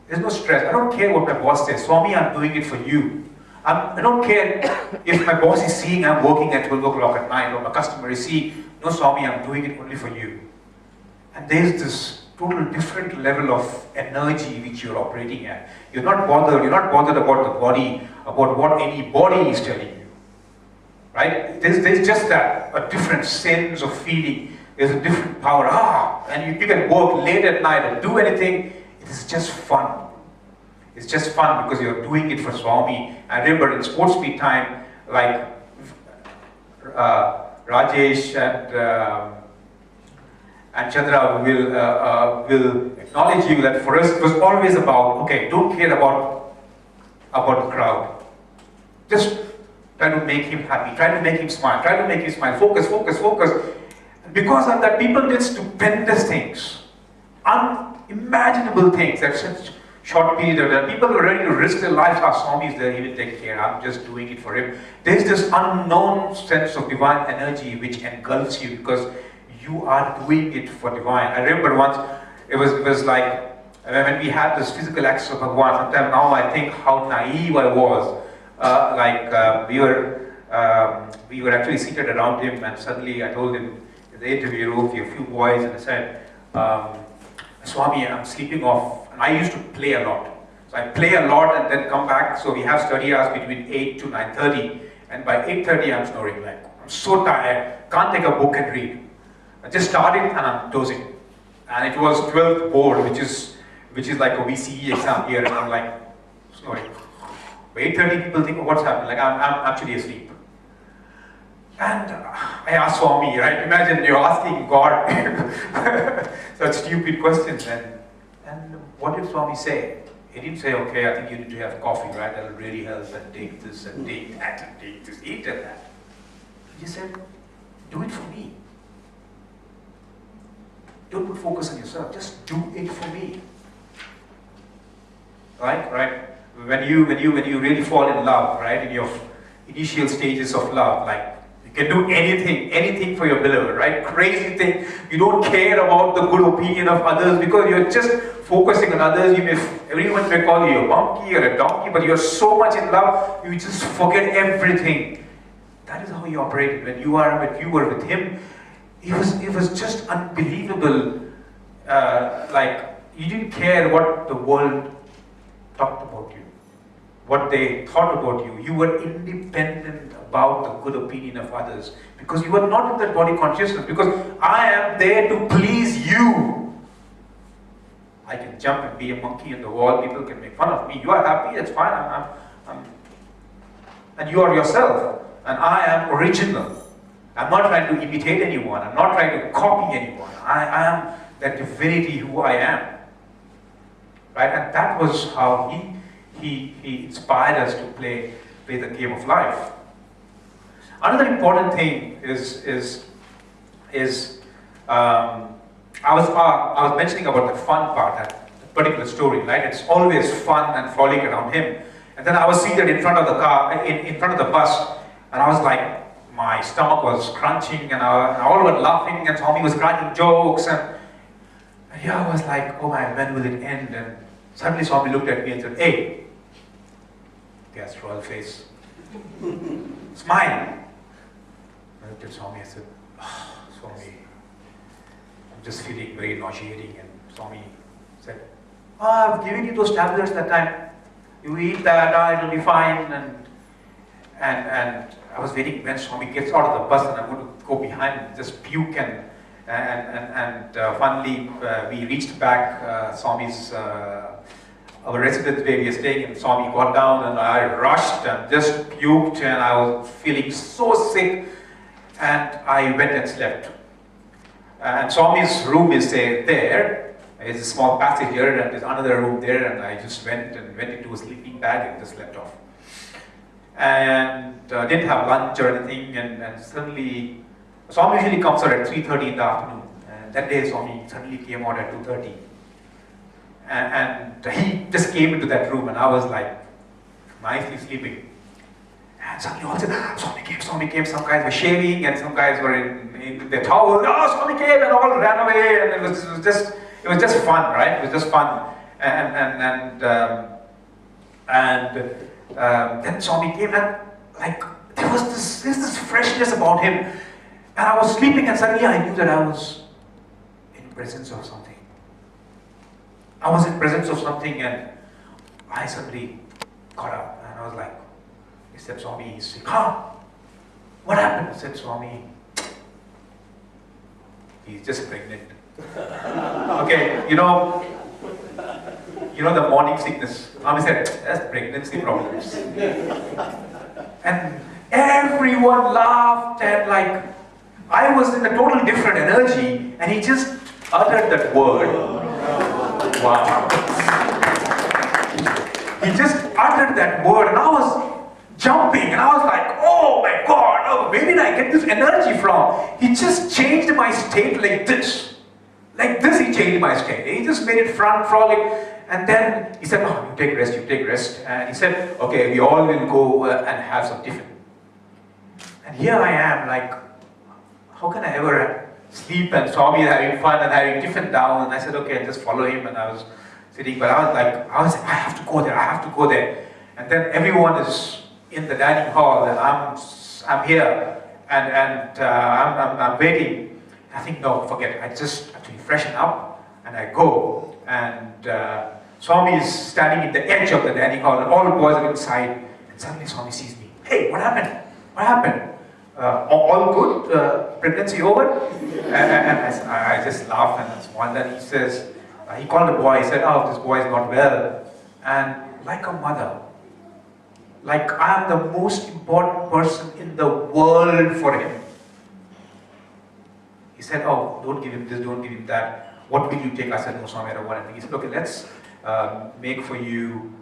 There's no stress. I don't care what my boss says. Swami, I'm doing it for you. I don't care if my boss is seeing I'm working at 12 o'clock at night or my customer is seeing, no Swami, I'm doing it only for you. And there's this total different level of energy which you're operating at. You're not bothered about the body, about what any body is telling you. Right? There's just that, a different sense of feeling. There's a different power. And you can work late at night and do anything. It is just fun. It's just fun because you're doing it for Swami. I remember in sports meet time, like Rajesh and Chandra will acknowledge you that for us it was always about, okay, don't care about the crowd. Just try to make him happy, try to make him smile, focus. And because of that, people did stupendous things, unimaginable things at such short period of time. People were ready to risk their lives. Swami is there, he will take care, I'm just doing it for him. There's this unknown sense of divine energy which engulfs you because you are doing it for divine. I remember once, it was like, when we had this physical access of Bhagwan, sometimes now I think how naive I was. We were actually seated around him, and suddenly I told him in the interview room, a few boys, and I said, Swami, I'm sleeping off. And I used to play a lot. So I play a lot and then come back. So we have study hours between 8 to 9:30. And by 8:30, I'm snoring. Like, I'm so tired, can't take a book and read. I just started and I'm dozing. And it was 12th board, which is like a VCE exam here, and I'm like snoring. By 8:30, people think, oh, what's happening? Like, I'm actually asleep. And I asked Swami, right? Imagine you're asking God such stupid questions. And what did Swami say? He didn't say, okay, I think you need to have coffee, right? That'll really help, and take this, and take that, and take this, eat and that. He just said, do it for me. Don't put focus on yourself, just do it for me. Right? When you really fall in love, right? In your initial stages of love, like, you can do anything for your beloved, right? Crazy thing. You don't care about the good opinion of others because you're just focusing on others. Everyone may call you a monkey or a donkey, but you're so much in love, you just forget everything. That is how he operated. When you were with him, it was just unbelievable. Like, you didn't care what the world talked about you, what they thought about you. You were independent about the good opinion of others because you were not in that body consciousness. Because I am there to please you. I can jump and be a monkey on the wall. People can make fun of me. You are happy, that's fine. And you are yourself. And I am original. I'm not trying to imitate anyone. I'm not trying to copy anyone. I am that divinity who I am. Right? And that was how he inspired us to play the game of life. Another important thing is I was mentioning about the fun part, that particular story, right? It's always fun and frolic around him. And then I was seated in front of the car, in front of the bus, and I was like, my stomach was crunching, and all were laughing, and Swami was cracking jokes, and here I was like, oh my, when will it end? And suddenly Swami looked at me and said, hey, gas royal face, smile. I looked at Swami and said, oh, Swami, I'm just feeling very nauseating. And Swami said, oh, I've given you those tablets that time. You eat that, it'll be fine. And I was waiting when Swami gets out of the bus, and I'm going to go behind and just puke. And finally, we reached back Swami's our residence where we were staying, and Swami got down, and I rushed and just puked, and I was feeling so sick, and I went and slept. And Swami's room is there. There's a small passage here, and there's another room there, and I just went into a sleeping bag and just slept off. And didn't have lunch or anything, and suddenly, Swami usually comes out at 3:30 in the afternoon, and that day Swami suddenly came out at 2:30. And he just came into that room, and I was like, nicely sleeping. And suddenly all said, Swami came, some guys were shaving, and some guys were in their towels, Swami came, and all ran away, and it was just fun, right? It was just fun. And then Swami came and like there's this freshness about him. And I was sleeping and suddenly I knew that I was in presence of something. I was in presence of something and I suddenly got up and I was like, he said, Swami, he's sick. Huh? What happened? I said, Swami, he's just pregnant. Okay, you know the morning sickness. Swami said, that's pregnancy problems. And everyone laughed and like, I was in a total different energy and he just uttered that word. Wow. He just uttered that word and I was jumping and I was like, oh my God, oh, where did I get this energy from? He just changed my state like this. Like this he changed my state. He just made it frolic. And then he said, oh, you take rest. And he said, okay, we all will go and have some tiffin. And here I am like, how can I ever sleep and Swami is having fun and having tiffin down? And I said, okay, I'll just follow him. And I was sitting, but I was like, I have to go there. And then everyone is in the dining hall and I'm here and I'm waiting. I think, no, forget it. I just actually freshen up and I go. And Swami is standing in the edge of the dining hall and all the boys are inside. And suddenly Swami sees me. Hey, what happened? What happened? All good? Pregnancy over? And I just laughed and smiled. And he says, he called the boy. He said, oh, this boy is not well. And like a mother, like I am the most important person in the world for him. He said, oh, don't give him this, don't give him that. What will you take? I said, no, Swami, I don't want anything. He said, okay, let's make for you